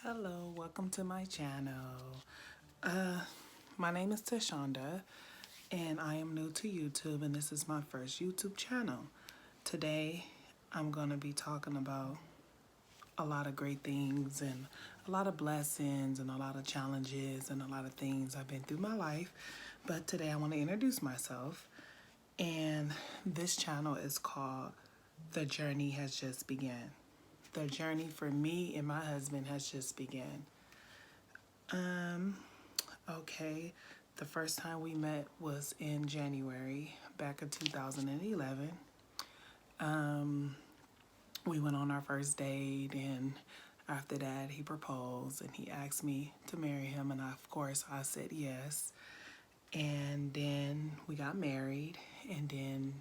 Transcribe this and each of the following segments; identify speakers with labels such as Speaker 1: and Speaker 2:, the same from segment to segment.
Speaker 1: Hello, welcome to my channel. Uh, my name is Tashonda, and I am new to YouTube, and this is my first YouTube channel. Today, I'm going to be talking about a lot of great things and a lot of blessings and a lot of challenges and a lot of things I've been through my life. But today, I want to introduce myself, and this channel is called The Journey Has Just Begun. The journey for me and my husband has just begun. Okay, the first time we met was in January, back in 2011. We went on our first date, and after that, he proposed and he asked me to marry him, and of course, I said yes. And then we got married, and then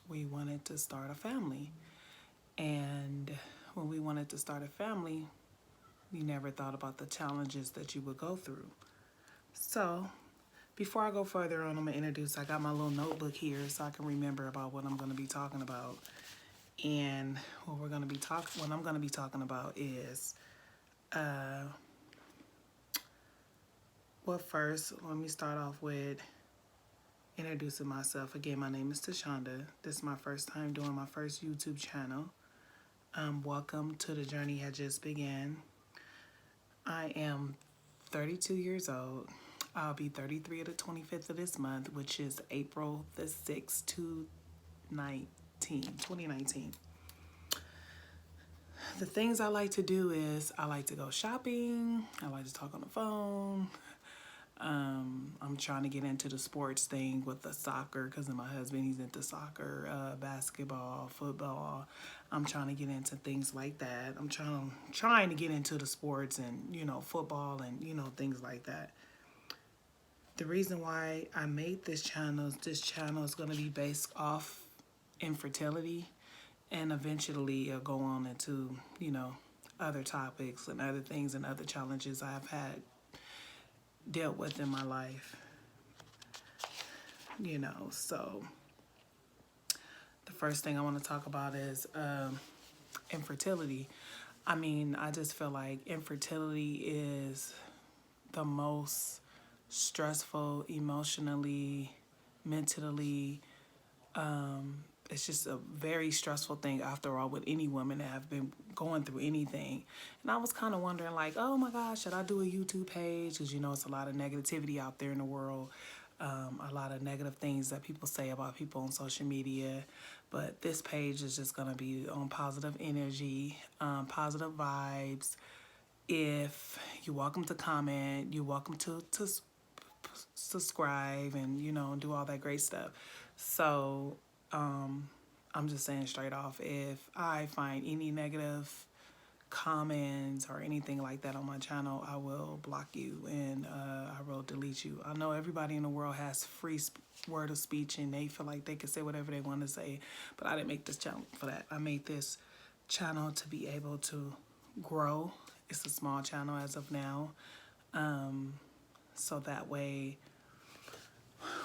Speaker 1: we wanted to start a family. And when we wanted to start a family, we never thought about the challenges that you would go through. So, before I go further on, I'm going to introduce, I got my little notebook here so I can remember about what I'm going to be talking about. And what I'm going to be talking about is, well, first, let me start off with introducing myself. Again, my name is Tashonda. This is my first time doing my first YouTube channel. Welcome to The Journey Had Just Began. I am 32 years old. I'll be 33 of the 25th of this month, which is April the 6th, 2019. The things I like to do is I like to go shopping. I like to talk on the phone. I'm trying to get into the sports thing with the soccer because my husband, he's into soccer, basketball, football. I'm trying to get into things like that. I'm trying to get into the sports and, football and, things like that. The reason why I made this channel is going to be based off infertility, and eventually it'll go on into, other topics and other things and other challenges I've had dealt with in my life. So the first thing I want to talk about is infertility. I just feel like infertility is the most stressful emotionally, mentally. It's just a very stressful thing after all with any women that have been going through anything. And I was kind of wondering like, oh my gosh, should I do a YouTube page? Because it's a lot of negativity out there in the world. A lot of negative things that people say about people on social media. But this page is just going to be on positive energy, positive vibes. If you're welcome to comment, you're welcome to subscribe and, do all that great stuff. So I'm just saying straight off, if I find any negative comments or anything like that on my channel, I will block you and I will delete you. I know everybody in the world has free word of speech and they feel like they can say whatever they want to say, but I didn't make this channel for that. I made this channel to be able to grow. It's a small channel as of now. So that way,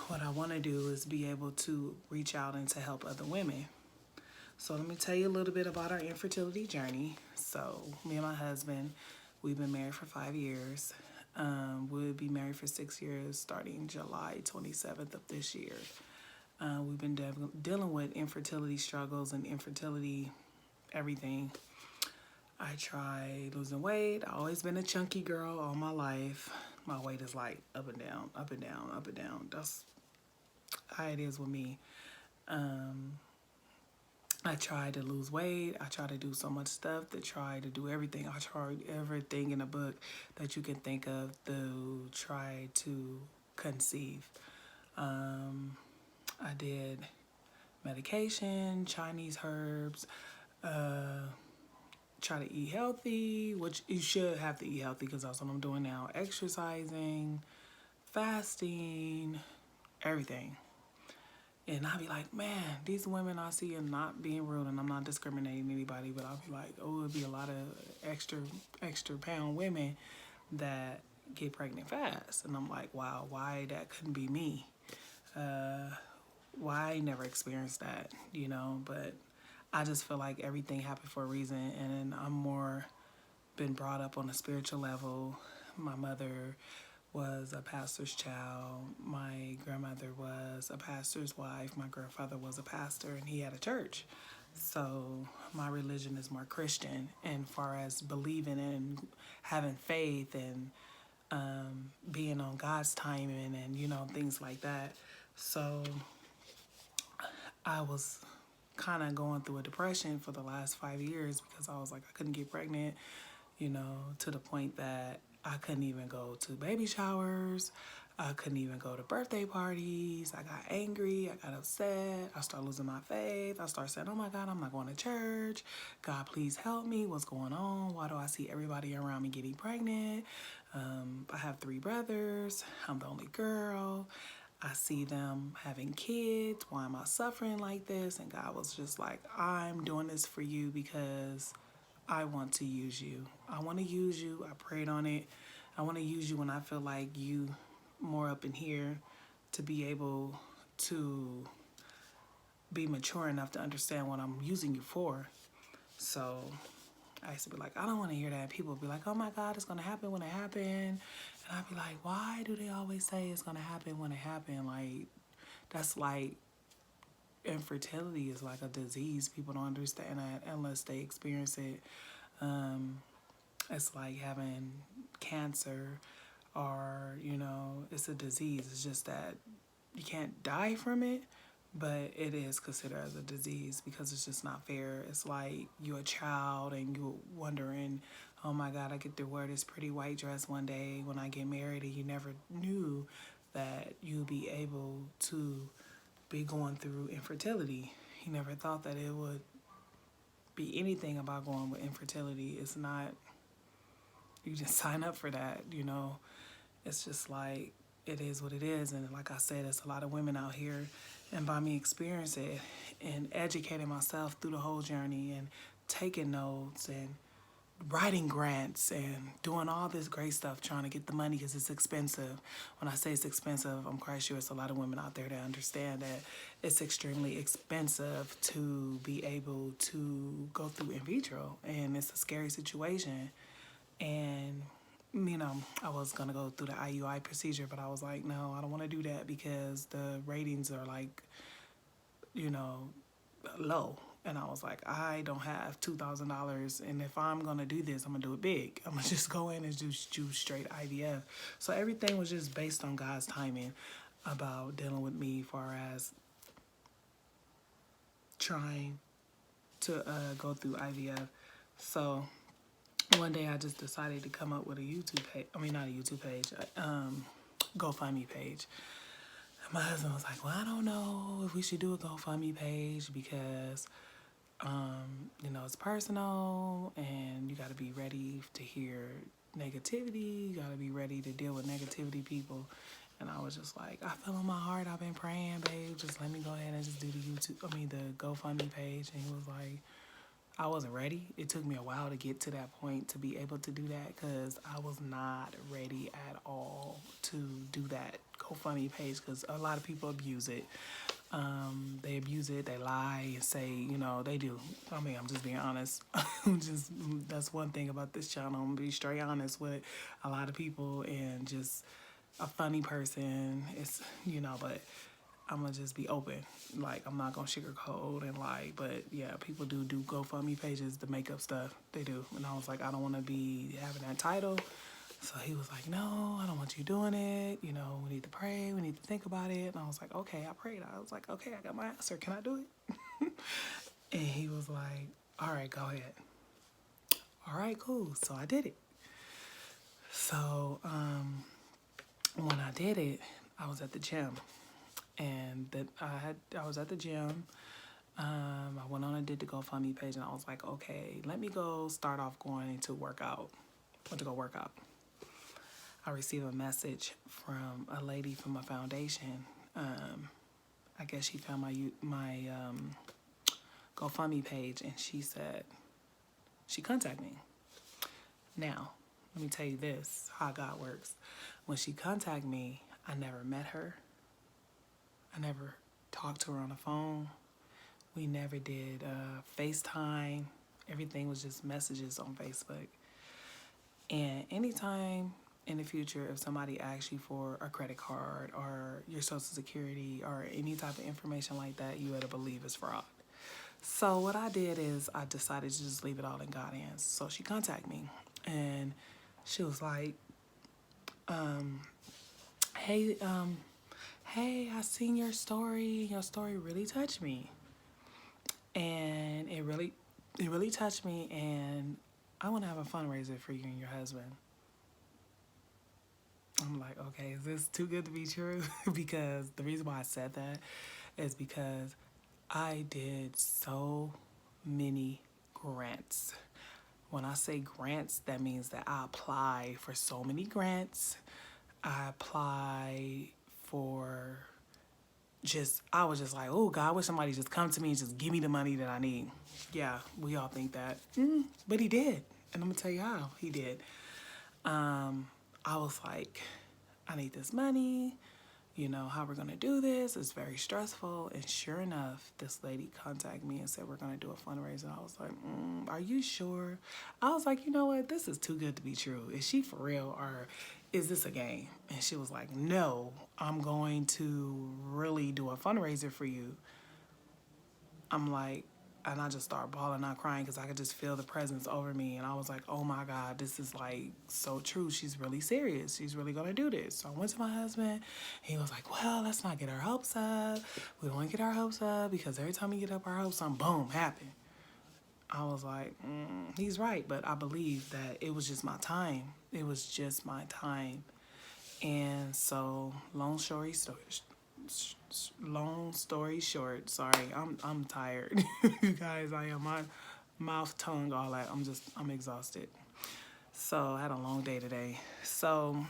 Speaker 1: what I want to do is be able to reach out and to help other women. So let me tell you a little bit about our infertility journey. So me and my husband, we've been married for 5 years. We'll be married for 6 years starting July 27th of this year. We've been dealing with infertility struggles and infertility everything. I tried losing weight. I've always been a chunky girl all my life. My weight is like up and down, up and down, up and down. That's how it is with me. I tried to lose weight. I tried to do so much stuff to try to do everything. I tried everything in the book that you can think of to try to conceive. I did medication, Chinese herbs, try to eat healthy, which you should have to eat healthy because that's what I'm doing now. Exercising, fasting, everything. And I'll be like, man, these women I see are not being rude, and I'm not discriminating anybody, but I'll be like, oh, it'd be a lot of extra pound women that get pregnant fast. And I'm like, wow, why that couldn't be me? Why I never experienced that, but I just feel like everything happened for a reason, and I'm more been brought up on a spiritual level. My mother was a pastor's child. My grandmother was a pastor's wife. My grandfather was a pastor, and he had a church. So my religion is more Christian, and far as believing and having faith and being on God's timing and things like that. So I was kind of going through a depression for the last 5 years because I was like, I couldn't get pregnant, to the point that I couldn't even go to baby showers. I couldn't even go to birthday parties. I got angry. I got upset. I started losing my faith. I started saying, oh my God, I'm not going to church. God, please help me. What's going on? Why do I see everybody around me getting pregnant? I have 3 brothers. I'm the only girl. I see them having kids. Why am I suffering like this? And God was just like, I'm doing this for you because I want to use you. I want to use you. I prayed on it. I want to use you when I feel like you more up in here to be able to be mature enough to understand what I'm using you for. So I used to be like, I don't want to hear that. People would be like, oh my God, it's going to happen when it happens. And I'd be like, why do they always say it's going to happen when it happens? Like, that's like, infertility is like a disease. People don't understand that unless they experience it. It's like having cancer or, it's a disease. It's just that you can't die from it, but it is considered as a disease because it's just not fair. It's like you're a child and you're wondering, oh my God, I get to wear this pretty white dress one day when I get married, and you never knew that you'd be able to be going through infertility. You never thought that it would be anything about going with infertility. It's not, you just sign up for that, It's just like, it is what it is. And like I said, there's a lot of women out here, and by me experiencing it and educating myself through the whole journey and taking notes and writing grants and doing all this great stuff, trying to get the money because it's expensive. When I say it's expensive, I'm quite sure it's a lot of women out there that understand that it's extremely expensive to be able to go through in vitro, and it's a scary situation. And I was going to go through the IUI procedure, but I was like, no, I don't want to do that because the ratings are like, low. And I was like, I don't have $2,000. And if I'm going to do this, I'm going to do it big. I'm going to just go in and do straight IVF. So everything was just based on God's timing about dealing with me as far as trying to go through IVF. So one day I just decided to come up with a YouTube page. I mean, not a YouTube page, GoFundMe page. And my husband was like, well, I don't know if we should do a GoFundMe page because, it's personal and you got to be ready to hear negativity. You got to be ready to deal with negativity people. And I was just like, I feel in my heart, I've been praying, babe. Just let me go ahead and just do the GoFundMe page. And he was like, I wasn't ready. It took me a while to get to that point to be able to do that because I was not ready at all to do that GoFundMe page because a lot of people abuse it. They abuse it, they lie and say, they do. I mean, I'm just being honest. That's one thing about this channel. I'm going to be straight honest with a lot of people and just a funny person. It's, but I'm going to just be open. Like, I'm not going to sugarcoat and lie. But, yeah, people do GoFundMe pages to make up stuff. They do. And I was like, I don't want to be having that title. So he was like, no, I don't want you doing it. We need to pray. We need to think about it. And I was like, okay, I prayed. I was like, okay, I got my answer. Can I do it? And he was like, all right, go ahead. All right, cool. So I did it. So when I did it, I was at the gym. And I was at the gym. I went on and did the GoFundMe page. And I was like, okay, let me go start off going to workout. Went to go work out. I received a message from a lady from a foundation. I guess she found my GoFundMe page, and she said, she contacted me. Now, let me tell you this, how God works. When she contacted me, I never met her. I never talked to her on the phone. We never did FaceTime. Everything was just messages on Facebook. And anytime in the future, if somebody asks you for a credit card or your social security or any type of information like that, you better believe it's fraud. So what I did is I decided to just leave it all in God's hands. So she contacted me and she was like, hey, hey, I seen your story. Your story really touched me. And it really touched me, and I want to have a fundraiser for you and your husband. I'm like, okay, is this too good to be true? Because the reason why I said that is because I did so many grants. When I say grants, that means that I apply for so many grants. I apply for I was just like, oh God, I wish somebody just come to me and just give me the money that I need. Yeah, we all think that. But he did. And I'm going to tell you how he did. I was like, I need this money. You know, how we're going to do this. It's very stressful. And sure enough, this lady contacted me and said, we're going to do a fundraiser. I was like, are you sure? I was like, you know what? This is too good to be true. Is she for real or is this a game? And she was like, no, I'm going to really do a fundraiser for you. I'm like, and I just started bawling, not crying, because I could just feel the presence over me. And I was like, oh my God, this is like so true. She's really serious. She's really going to do this. So I went to my husband. He was like, well, let's not get our hopes up. We don't want to get our hopes up because every time we get up our hopes, something boom, happen. I was like, he's right. But I believe that it was just my time. It was just my time. And so long story short, sorry, I'm tired. You guys, I am, my mouth, tongue, all that. I'm exhausted. So I had a long day today. So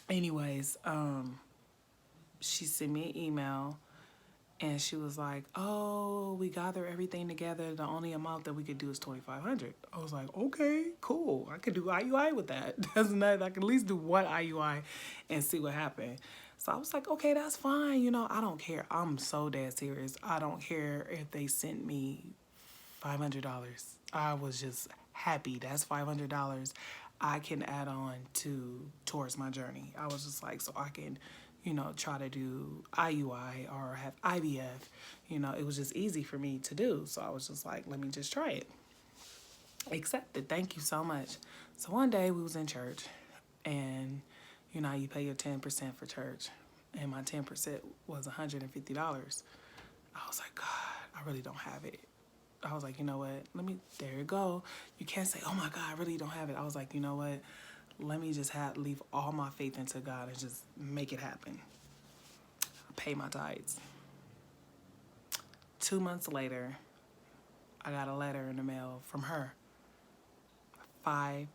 Speaker 1: anyways, she sent me an email and she was like, oh, we gather everything together. The only amount that we could do is $2,500. I was like, okay, cool. I could do IUI with that. That's nice. I can at least do one IUI and see what happened. So I was like, okay, that's fine. You know, I don't care. I'm so dead serious. I don't care if they sent me $500. I was just happy. That's $500 I can add on towards my journey. I was just like, so I can, you know, try to do IUI or have IVF. You know, it was just easy for me to do. So I was just like, let me just try it. Accepted. Thank you so much. So one day we was in church and, you know, you pay your 10% for church. And my 10% was $150. I was like, God, I really don't have it. I was like, you know what? There you go. You can't say, oh my God, I really don't have it. I was like, you know what? Let me just leave all my faith into God and just make it happen. I pay my tithes. 2 months later, I got a letter in the mail from her. $5,000.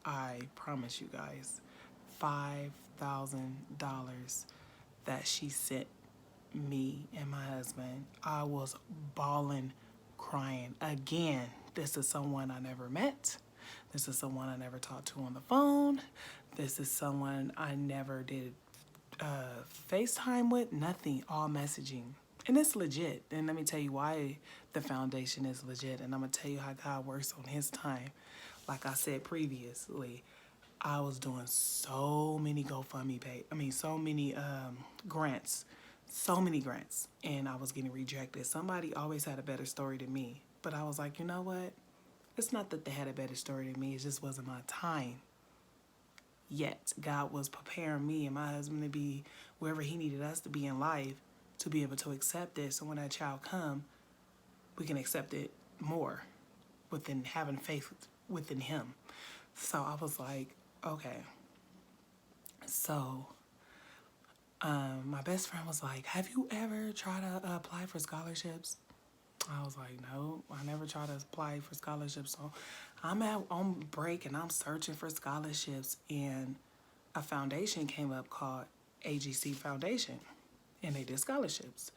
Speaker 1: I promise you guys. $5,000 that she sent me and my husband. I was bawling, crying. Again, this is someone I never met. This is someone I never talked to on the phone. This is someone I never did FaceTime with. Nothing, all messaging. And it's legit. And let me tell you why the foundation is legit. And I'm going to tell you how God works on his time. Like I said previously, I was doing so many so many grants. So many grants. And I was getting rejected. Somebody always had a better story than me. But I was like, you know what? It's not that they had a better story than me. It just wasn't my time. Yet, God was preparing me and my husband to be wherever he needed us to be in life to be able to accept it. So when that child come, we can accept it more within having faith within him. So I was like, okay. So my best friend was like, have you ever tried to apply for scholarships? I was like, no, I never tried to apply for scholarships. So I'm on break and I'm searching for scholarships, and a foundation came up called AGC Foundation, and they did scholarships.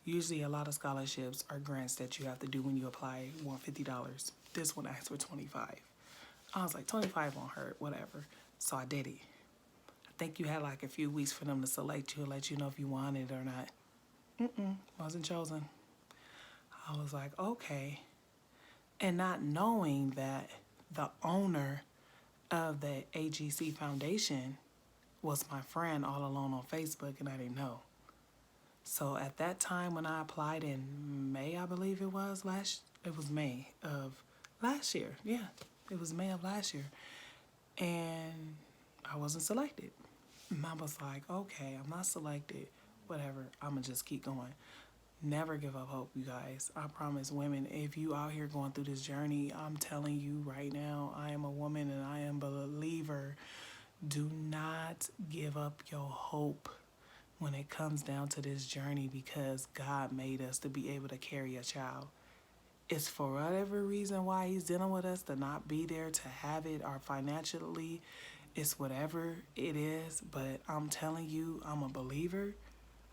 Speaker 1: Usually a lot of scholarships are grants that you have to do when you apply, $150. This one asked for $25. I was like, 25 won't hurt, whatever. So I did it. I think you had like a few weeks for them to select you and let you know if you wanted it or not. Wasn't chosen. I was like, okay. And not knowing that the owner of the AGC Foundation was my friend all along on Facebook, and I didn't know. So at that time when I applied in May, I believe it was May of last year. Yeah, it was May of last year. And I wasn't selected. And I was like, okay, I'm not selected. Whatever, I'm going to just keep going. Never give up hope, you guys. I promise, women, if you out here going through this journey, I'm telling you right now, I am a woman and I am a believer. Do not give up your hope when it comes down to this journey, because God made us to be able to carry a child. It's for whatever reason why he's dealing with us to not be there to have it, or financially. It's whatever it is, but I'm telling you, I'm a believer.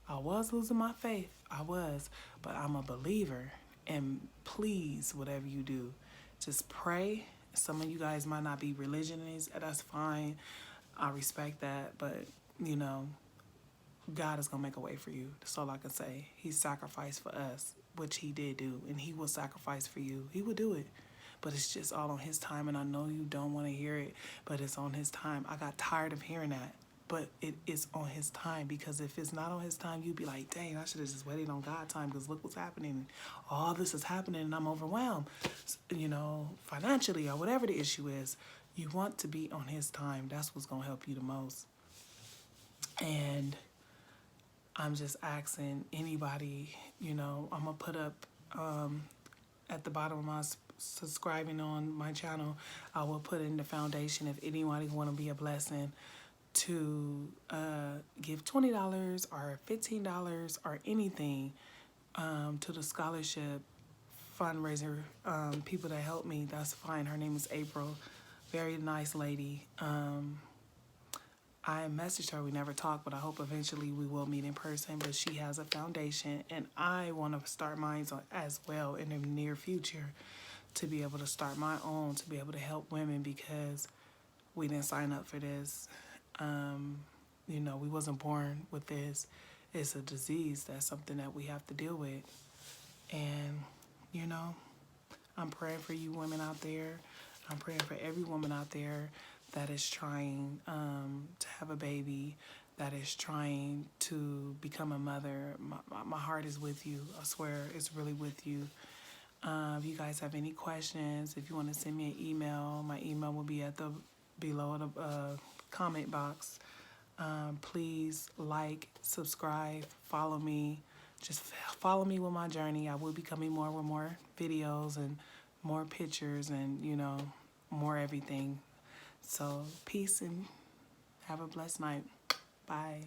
Speaker 1: I was losing my faith. I was, but I'm a believer. And please, whatever you do, just pray. Some of you guys might not be religionists. That's fine. I respect that. But, you know, God is going to make a way for you. That's all I can say. He sacrificed for us, which he did do. And he will sacrifice for you. He will do it. But it's just all on his time. And I know you don't want to hear it, but it's on his time. I got tired of hearing that. But it is on his time, because if it's not on his time, you'd be like, dang, I should have just waited on God's time, because look what's happening. All this is happening and I'm overwhelmed, you know, financially or whatever the issue is. You want to be on his time. That's what's going to help you the most. And I'm just asking anybody, you know, I'm going to put up at the bottom of my subscribing on my channel, I will put in the foundation if anybody want to be a blessing, to give $20 or $15 or anything to the scholarship fundraiser. People that help me, that's fine. Her name is April. Very nice lady. I messaged her. We never talked, but I hope eventually we will meet in person. But she has a foundation, and I want to start mine as well in the near future, to be able to start my own, to be able to help women, because we didn't sign up for this. You know, we wasn't born with this. It's a disease. That's something that we have to deal with. And, you know, I'm praying for you women out there. I'm praying for every woman out there that is trying to have a baby, that is trying to become a mother. My heart is with you. I swear, it's really with you. If you guys have any questions, if you want to send me an email, my email will be at the below the comment box. Please like, subscribe, follow me. Just follow me with my journey. I will be coming more with more videos and more pictures and, you know, more everything. So peace and have a blessed night. Bye.